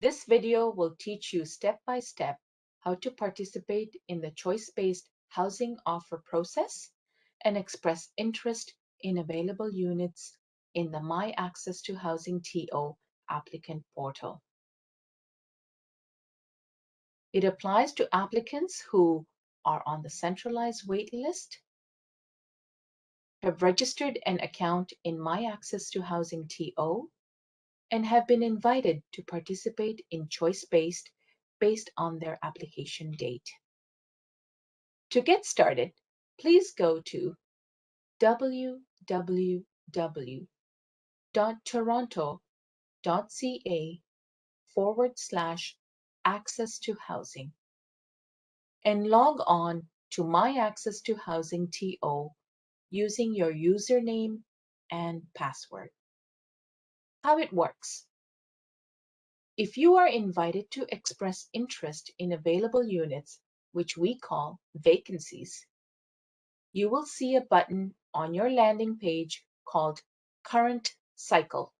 This video will teach you step by step how to participate in the choice-based housing offer process and express interest in available units in the My Access to Housing TO applicant portal. It applies to applicants who are on the centralized wait list, have registered an account in My Access to Housing TO, and have been invited to participate in choice-based based on their application date. To get started, please go to www.toronto.ca/access to housing and log on to My Access to Housing TO using your username and password. How it works. If you are invited to express interest in available units, which we call vacancies, you will see a button on your landing page called Current Cycle.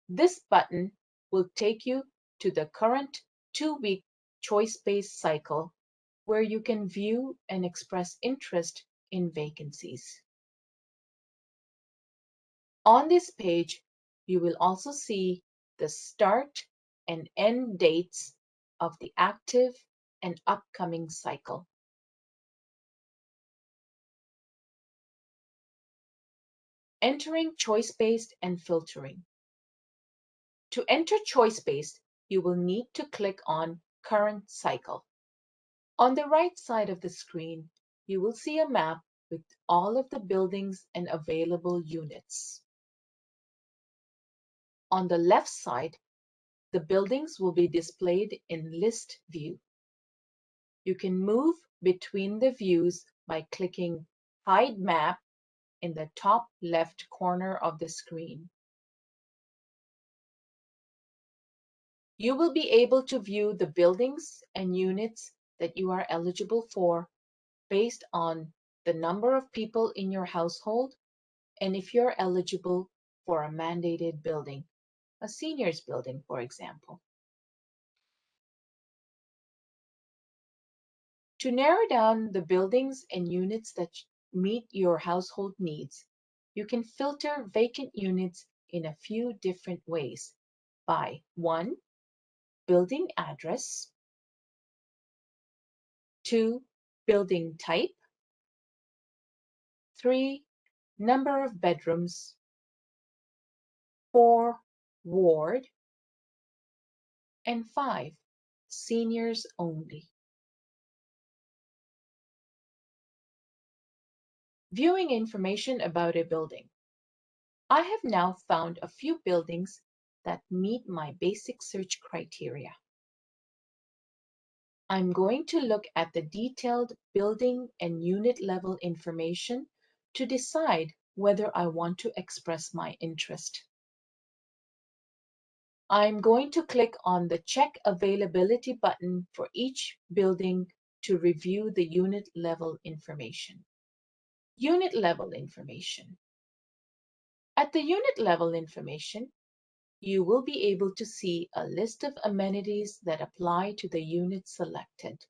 This button will take you to the current 2-week choice-based cycle where you can view and express interest in vacancies. On this page, you will also see the start and end dates of the active and upcoming cycle. Entering choice-based and filtering. To enter choice-based, you will need to click on Current Cycle. On the right side of the screen, you will see a map with all of the buildings and available units. On the left side, the buildings will be displayed in list view. You can move between the views by clicking Hide Map in the top left corner of the screen. You will be able to view the buildings and units that you are eligible for based on the number of people in your household and if you're eligible for a mandated building, a seniors building, for example. To narrow down the buildings and units that meet your household needs, you can filter vacant units in a few different ways by 1. Building address, 2. Building type, 3. Number of bedrooms, 4. Ward, and 5. Seniors only. Viewing information about a building. I have now found a few buildings that meet my basic search criteria. I'm going to look at the detailed building and unit level information to decide whether I want to express my interest. I'm going to click on the Check Availability button for each building to review the unit level information. Unit level information. At the unit level information, you will be able to see a list of amenities that apply to the unit selected.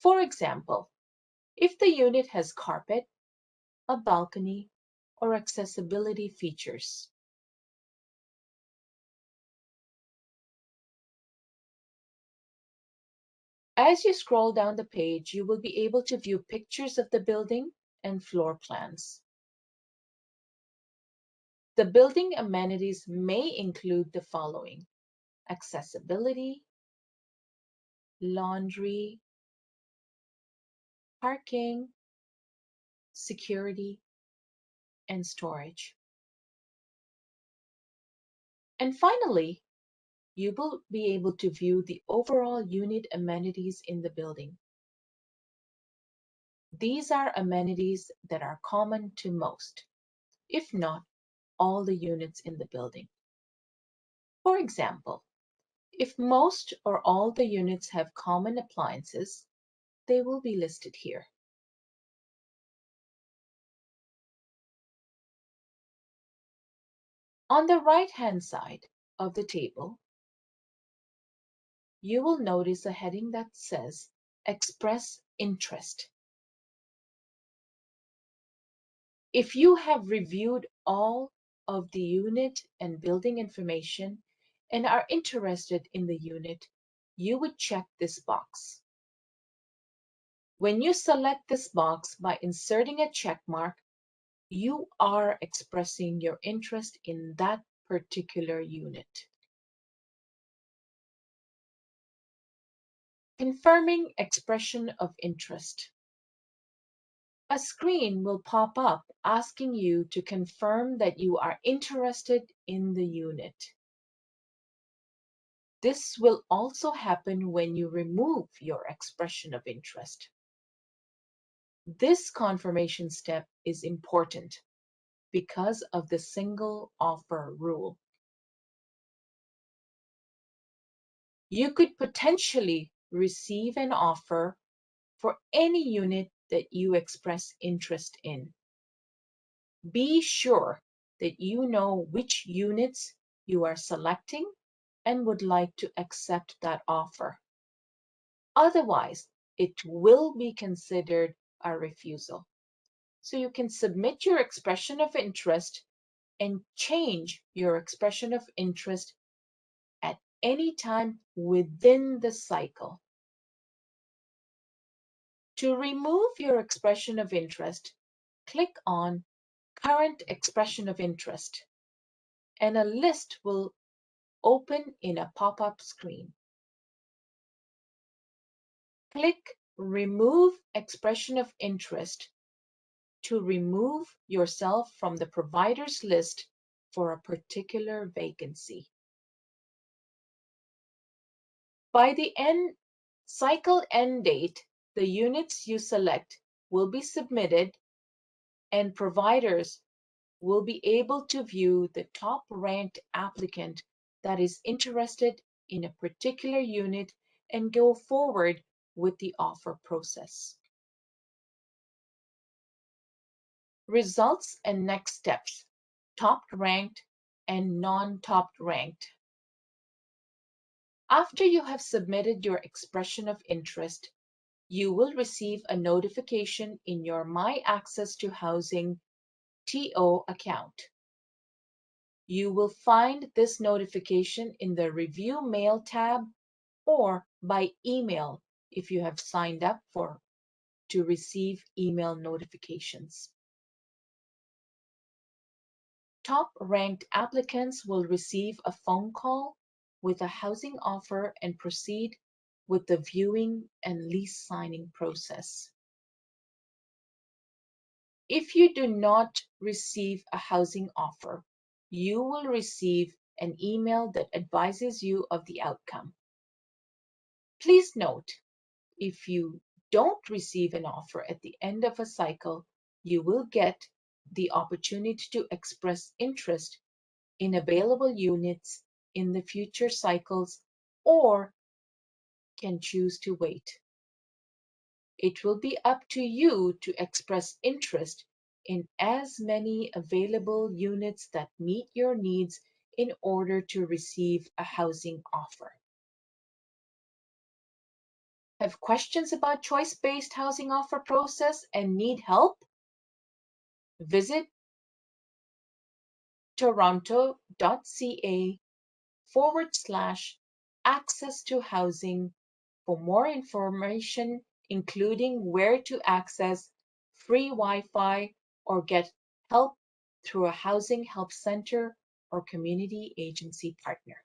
For example, if the unit has carpet, a balcony, or accessibility features. As you scroll down the page, you will be able to view pictures of the building and floor plans. The building amenities may include the following: accessibility, laundry, parking, security, and storage. And finally, you will be able to view the overall unit amenities in the building. These are amenities that are common to most, if not all the units in the building. For example, if most or all the units have common appliances, they will be listed here. On the right-hand side of the table, you will notice a heading that says Express Interest. If you have reviewed all of the unit and building information and are interested in the unit, you would check this box. When you select this box by inserting a check mark, you are expressing your interest in that particular unit. Confirming expression of interest. A screen will pop up asking you to confirm that you are interested in the unit. This will also happen when you remove your expression of interest. This confirmation step is important because of the single offer rule. You could potentially receive an offer for any unit that you express interest in. Be sure that you know which units you are selecting and would like to accept that offer. Otherwise, it will be considered a refusal. So you can submit your expression of interest and change your expression of interest at any time within the cycle. To remove your expression of interest, click on Current Expression of Interest, and a list will open in a pop-up screen. Click Remove Expression of Interest to remove yourself from the provider's list for a particular vacancy. By the cycle end date, the units you select will be submitted and providers will be able to view the top ranked applicant that is interested in a particular unit and go forward with the offer process. Results and next steps: top ranked and non-top ranked. After you have submitted your expression of interest, you will receive a notification in your My Access to Housing TO account. You will find this notification in the Review Mail tab or by email if you have signed up to receive email notifications. Top-ranked applicants will receive a phone call with a housing offer and proceed with the viewing and lease signing process. If you do not receive a housing offer, you will receive an email that advises you of the outcome. Please note, if you don't receive an offer at the end of a cycle, you will get the opportunity to express interest in available units in the future cycles or can choose to wait. It will be up to you to express interest in as many available units that meet your needs in order to receive a housing offer. Have questions about choice-based housing offer process and need help? Visit toronto.ca/access to housing for more information, including where to access free Wi-Fi or get help through a housing help center or community agency partner.